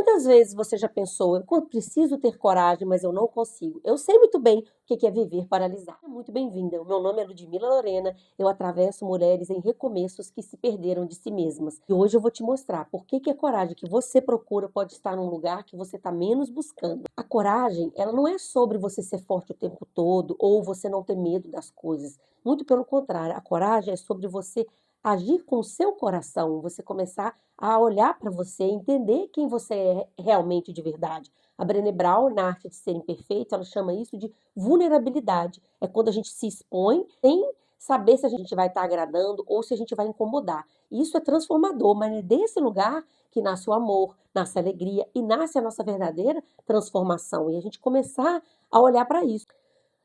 Quantas vezes você já pensou, eu preciso ter coragem, mas eu não consigo? Eu sei muito bem o que é viver paralisado. Muito bem-vinda. O meu nome é Ludmila Lorena. Eu atravesso mulheres em recomeços que se perderam de si mesmas. E hoje eu vou te mostrar por que a coragem que você procura pode estar num lugar que você está menos buscando. A coragem, ela não é sobre você ser forte o tempo todo ou você não ter medo das coisas. Muito pelo contrário, a coragem é sobre você agir com o seu coração, você começar a olhar para você, entender quem você é realmente de verdade. A Brené Brown, na arte de ser imperfeito, ela chama isso de vulnerabilidade. É quando a gente se expõe sem saber se a gente vai estar agradando ou se a gente vai incomodar. Isso é transformador, mas é desse lugar que nasce o amor, nasce a alegria e nasce a nossa verdadeira transformação. E a gente começar a olhar para isso.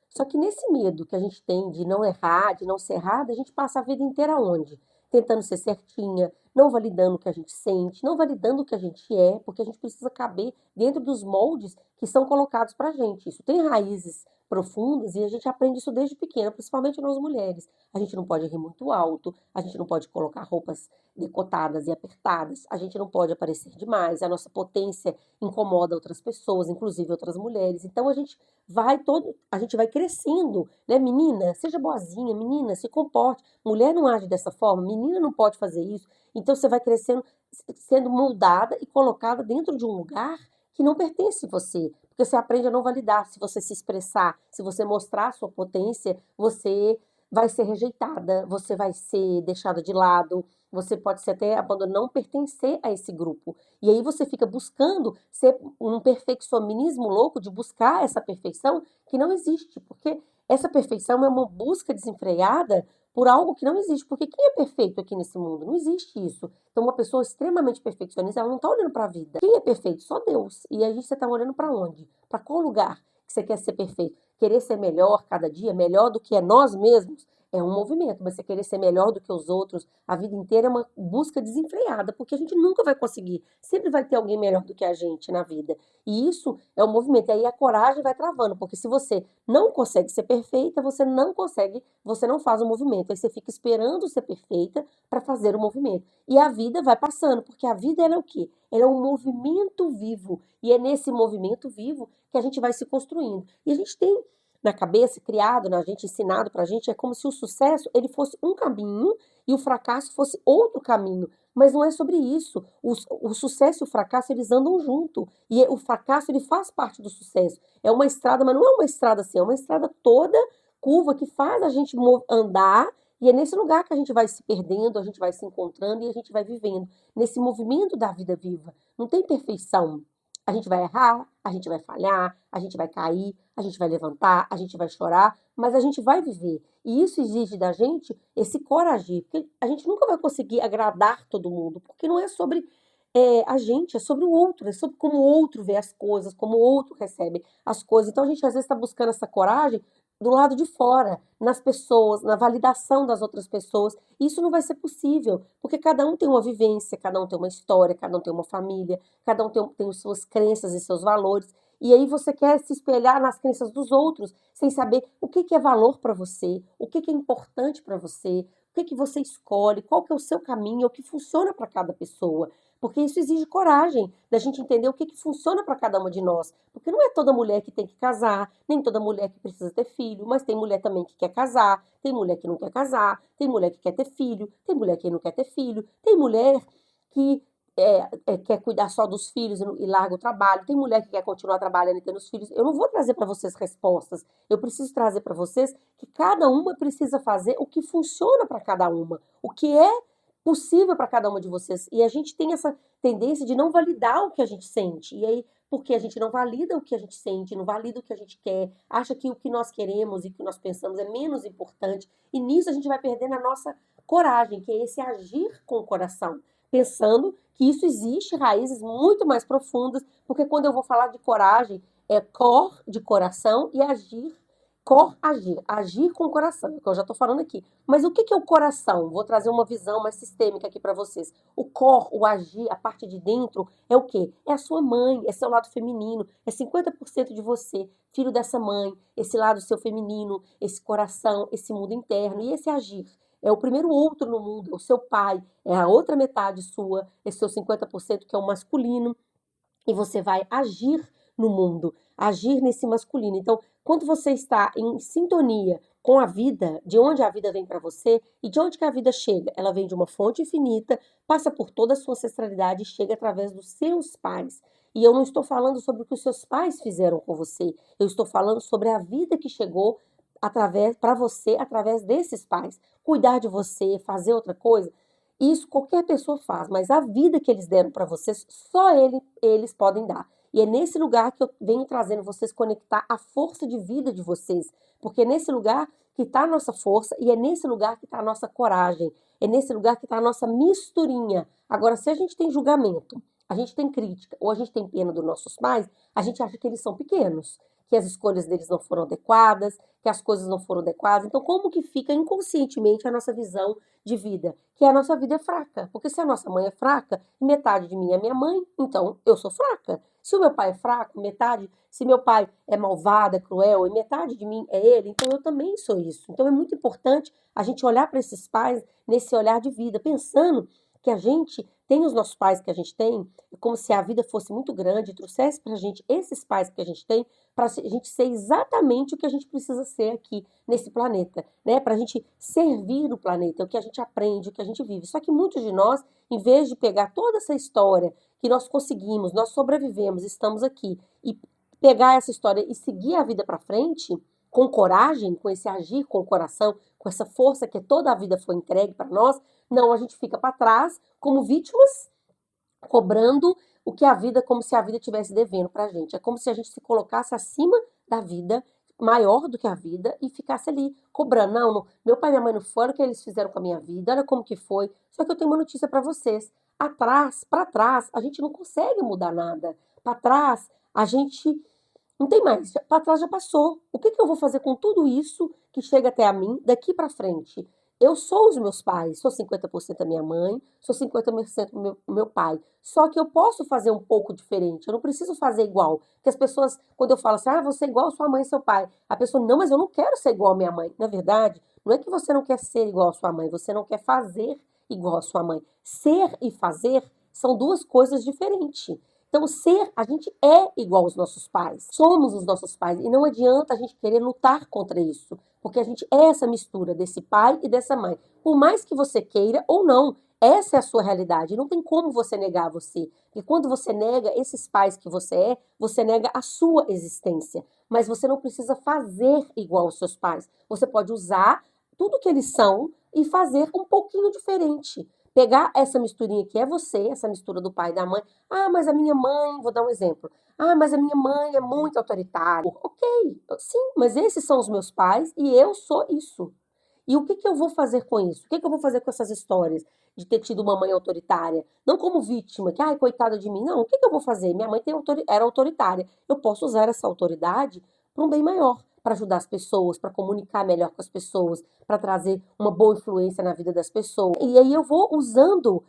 Só que nesse medo que a gente tem de não errar, de não ser errada, a gente passa a vida inteira onde? Tentando ser certinha, não validando o que a gente sente, não validando o que a gente é, porque a gente precisa caber dentro dos moldes que são colocados pra gente. Isso tem raízes profundas e a gente aprende isso desde pequena, principalmente nós mulheres. A gente não pode rir muito alto, a gente não pode colocar roupas decotadas e apertadas, a gente não pode aparecer demais, a nossa potência incomoda outras pessoas, inclusive outras mulheres. Então a gente vai crescendo, né? Menina, seja boazinha, menina, se comporte. Mulher não age dessa forma, menina não pode fazer isso. Então você vai crescendo, sendo moldada e colocada dentro de um lugar que não pertence a você. Porque você aprende a não validar. Se você se expressar, se você mostrar a sua potência, você vai ser rejeitada, você vai ser deixada de lado, você pode ser até abandonado, não pertencer a esse grupo. E aí você fica buscando ser um perfeccionismo louco de buscar essa perfeição que não existe, porque essa perfeição é uma busca desenfreada por algo que não existe. Porque quem é perfeito aqui nesse mundo? Não existe isso. Então, uma pessoa extremamente perfeccionista, ela não está olhando para a vida. Quem é perfeito? Só Deus. E aí você está olhando para onde? Para qual lugar que você quer ser perfeito? Querer ser melhor cada dia, melhor do que é nós mesmos, é um movimento, mas você querer ser melhor do que os outros a vida inteira é uma busca desenfreada, porque a gente nunca vai conseguir. Sempre vai ter alguém melhor do que a gente na vida. E isso é um movimento. E aí a coragem vai travando, porque se você não consegue ser perfeita, você não consegue, você não faz o movimento. Aí você fica esperando ser perfeita para fazer o movimento. E a vida vai passando, porque a vida ela é o quê? Ela é um movimento vivo. E é nesse movimento vivo que a gente vai se construindo. E a gente tem na cabeça, criado na gente, ensinado pra gente, é como se o sucesso ele fosse um caminho e o fracasso fosse outro caminho. Mas não é sobre isso. O sucesso e o fracasso, eles andam junto. E o fracasso, ele faz parte do sucesso. É uma estrada, mas não é uma estrada assim, é uma estrada toda curva que faz a gente andar. E é nesse lugar que a gente vai se perdendo, a gente vai se encontrando e a gente vai vivendo. Nesse movimento da vida viva. Não tem perfeição. A gente vai errar, a gente vai falhar, a gente vai cair, a gente vai levantar, a gente vai chorar, mas a gente vai viver. E isso exige da gente esse coragem, porque a gente nunca vai conseguir agradar todo mundo, porque não é sobre a gente, é sobre o outro, é sobre como o outro vê as coisas, como o outro recebe as coisas. Então a gente às vezes está buscando essa coragem do lado de fora, nas pessoas, na validação das outras pessoas. Isso não vai ser possível, porque cada um tem uma vivência, cada um tem uma história, cada um tem uma família, cada um tem as suas crenças e seus valores. E aí você quer se espelhar nas crenças dos outros, sem saber o que é valor para você, o que é importante para você, o que você escolhe, qual que é o seu caminho, o que funciona para cada pessoa. Porque isso exige coragem da gente entender o que funciona para cada uma de nós. Porque não é toda mulher que tem que casar, nem toda mulher que precisa ter filho, mas tem mulher também que quer casar, tem mulher que não quer casar, tem mulher que quer ter filho, tem mulher que não quer ter filho, tem mulher que quer cuidar só dos filhos e larga o trabalho, tem mulher que quer continuar trabalhando e tendo os filhos. Eu não vou trazer para vocês respostas, eu preciso trazer para vocês que cada uma precisa fazer o que funciona para cada uma, o que é possível para cada uma de vocês. E a gente tem essa tendência de não validar o que a gente sente. E aí, porque a gente não valida o que a gente sente, não valida o que a gente quer, acha que o que nós queremos e o que nós pensamos é menos importante. E nisso a gente vai perdendo a nossa coragem, que é esse agir com o coração, pensando que isso existe raízes muito mais profundas, porque quando eu vou falar de coragem, é cor de coração e agir. Cor, agir. Agir com o coração, é o que eu já estou falando aqui. Mas o que é o coração? Vou trazer uma visão mais sistêmica aqui para vocês. O cor, o agir, a parte de dentro, é o quê? É a sua mãe, é seu lado feminino, é 50% de você, filho dessa mãe, esse lado seu feminino, esse coração, esse mundo interno e esse agir. É o primeiro outro no mundo, é o seu pai, é a outra metade sua, esse seu 50% que é o masculino. e você vai agir no mundo, agir nesse masculino. Então, quando você está em sintonia com a vida, de onde a vida vem para você e de onde que a vida chega, ela vem de uma fonte infinita, passa por toda a sua ancestralidade e chega através dos seus pais. E eu não estou falando sobre o que os seus pais fizeram com você, eu estou falando sobre a vida que chegou através para você através desses pais. Cuidar de você, fazer outra coisa, isso qualquer pessoa faz, mas a vida que eles deram para vocês, eles podem dar. E é nesse lugar que eu venho trazendo vocês conectar a força de vida de vocês, porque é nesse lugar que está a nossa força e é nesse lugar que está a nossa coragem, é nesse lugar que está a nossa misturinha. Agora, se a gente tem julgamento, a gente tem crítica ou a gente tem pena dos nossos pais, a gente acha que eles são pequenos, que as escolhas deles não foram adequadas, que as coisas não foram adequadas. Então, como que fica inconscientemente a nossa visão de vida? Que a nossa vida é fraca. Porque se a nossa mãe é fraca, metade de mim é minha mãe, então eu sou fraca. Se o meu pai é fraco, metade, se meu pai é malvado, é cruel, e metade de mim é ele, então eu também sou isso. Então é muito importante a gente olhar para esses pais nesse olhar de vida, pensando que a gente tem os nossos pais que a gente tem, como se a vida fosse muito grande e trouxesse para a gente esses pais que a gente tem, para a gente ser exatamente o que a gente precisa ser aqui nesse planeta, né? Para a gente servir o planeta, o que a gente aprende, o que a gente vive. Só que muitos de nós, em vez de pegar toda essa história que nós conseguimos, nós sobrevivemos, estamos aqui, e pegar essa história e seguir a vida para frente, com coragem, com esse agir com o coração, com essa força que toda a vida foi entregue para nós, não, a gente fica para trás como vítimas, cobrando o que a vida, como se a vida estivesse devendo pra gente. É como se a gente se colocasse acima da vida, maior do que a vida, e ficasse ali cobrando. Não, não, meu pai e minha mãe não foram o que eles fizeram com a minha vida, olha como que foi. Só que eu tenho uma notícia pra vocês. Atrás, pra trás, a gente não consegue mudar nada. Pra trás, a gente não tem mais. Pra trás já passou. O que que eu vou fazer com tudo isso que chega até a mim daqui pra frente? Eu sou os meus pais, sou 50% a minha mãe, sou 50% meu pai. Só que eu posso fazer um pouco diferente, eu não preciso fazer igual. Porque as pessoas, quando eu falo assim, ah, você é igual a sua mãe e seu pai, a pessoa, não, mas eu não quero ser igual a minha mãe. Na verdade, não é que você não quer ser igual a sua mãe, você não quer fazer igual a sua mãe. Ser e fazer são duas coisas diferentes. Então, ser, a gente é igual aos nossos pais, somos os nossos pais, e não adianta a gente querer lutar contra isso, porque a gente é essa mistura desse pai e dessa mãe. Por mais que você queira ou não, essa é a sua realidade, não tem como você negar você. E quando você nega esses pais que você nega a sua existência. Mas você não precisa fazer igual aos seus pais. Você pode usar tudo que eles são e fazer um pouquinho diferente. Pegar essa misturinha que é você, essa mistura do pai e da mãe. Ah, mas a minha mãe, vou dar um exemplo. Ah, mas a minha mãe é muito autoritária. Ok, sim, mas esses são os meus pais e eu sou isso. E o que que eu vou fazer com isso? O que que eu vou fazer com essas histórias de ter tido uma mãe autoritária? Não como vítima, que, ai, coitada de mim. Não, o que que eu vou fazer? Minha mãe era autoritária. Eu posso usar essa autoridade para um bem maior, para ajudar as pessoas, para comunicar melhor com as pessoas, para trazer uma boa influência na vida das pessoas. E aí eu vou usando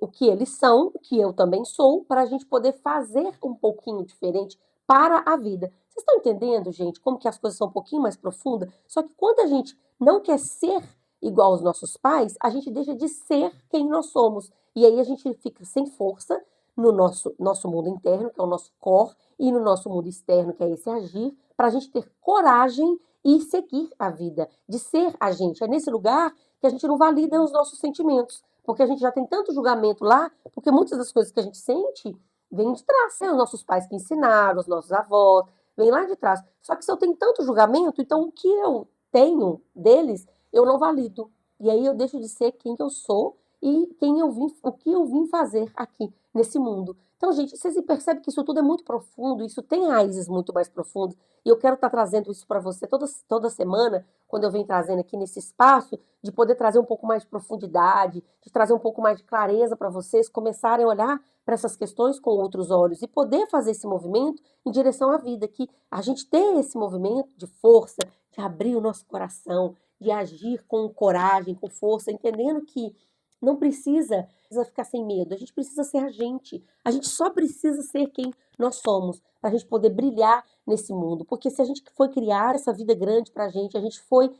o que eles são, o que eu também sou, para a gente poder fazer um pouquinho diferente para a vida. Vocês estão entendendo, gente, como que as coisas são um pouquinho mais profundas? Só que quando a gente não quer ser igual aos nossos pais, a gente deixa de ser quem nós somos. E aí a gente fica sem força no nosso mundo interno, que é o nosso core, e no nosso mundo externo, que é esse agir, para a gente ter coragem e seguir a vida, de ser a gente. É nesse lugar que a gente não valida os nossos sentimentos, porque a gente já tem tanto julgamento lá, porque muitas das coisas que a gente sente vêm de trás, né? Os nossos pais que ensinaram, os nossos avós, vem lá de trás. Só que se eu tenho tanto julgamento, então o que eu tenho deles, eu não valido. E aí eu deixo de ser quem eu sou e o que eu vim fazer aqui nesse mundo. Então, gente, vocês percebem que isso tudo é muito profundo, isso tem raízes muito mais profundas, e eu quero estar trazendo isso para você toda semana, quando eu venho trazendo aqui nesse espaço, de poder trazer um pouco mais de profundidade, de trazer um pouco mais de clareza para vocês começarem a olhar para essas questões com outros olhos e poder fazer esse movimento em direção à vida, que a gente ter esse movimento de força, de abrir o nosso coração, de agir com coragem, com força, entendendo que não precisa ficar sem medo, a gente precisa ser a gente. A gente só precisa ser quem nós somos para a gente poder brilhar nesse mundo. Porque se a gente foi criar essa vida grande para a gente foi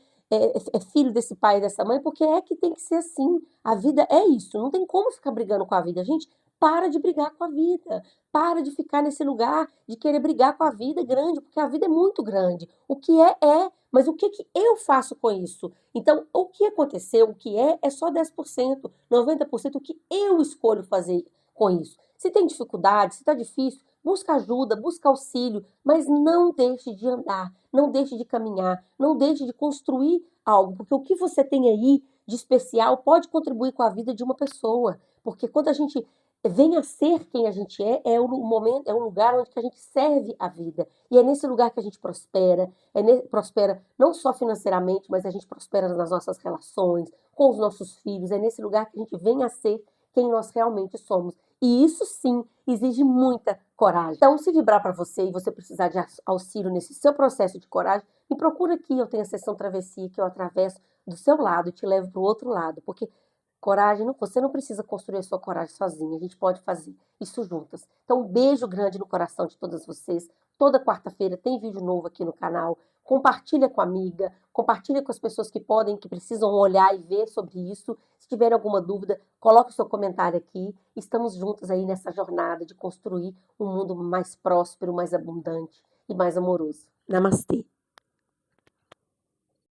filho desse pai e dessa mãe, porque é que tem que ser assim. A vida é isso, não tem como ficar brigando com a vida. Gente, para de brigar com a vida. Para de ficar nesse lugar de querer brigar com a vida grande, porque a vida é muito grande. O que é, é. Mas o que que eu faço com isso? Então, o que aconteceu, o que é só 10%, 90% o que eu escolho fazer com isso. Se tem dificuldade, se está difícil, busca ajuda, busca auxílio, mas não deixe de andar, não deixe de caminhar, não deixe de construir algo, porque o que você tem aí de especial pode contribuir com a vida de uma pessoa, porque quando a gente vem a ser quem a gente é um momento, é um lugar onde que a gente serve a vida. E é nesse lugar que a gente prospera, prospera não só financeiramente, mas a gente prospera nas nossas relações, com os nossos filhos, é nesse lugar que a gente vem a ser quem nós realmente somos. E isso sim exige muita coragem. Então, se vibrar para você e você precisar de auxílio nesse seu processo de coragem, me procura aqui, eu tenho a sessão travessia que eu atravesso do seu lado e te levo para o outro lado, porque coragem, você não precisa construir a sua coragem sozinha, a gente pode fazer isso juntas. Então, um beijo grande no coração de todas vocês. Toda quarta-feira tem vídeo novo aqui no canal. Compartilha com a amiga, compartilha com as pessoas que podem, que precisam olhar e ver sobre isso. Se tiver alguma dúvida, coloque o seu comentário aqui. Estamos juntos aí nessa jornada de construir um mundo mais próspero, mais abundante e mais amoroso. Namastê!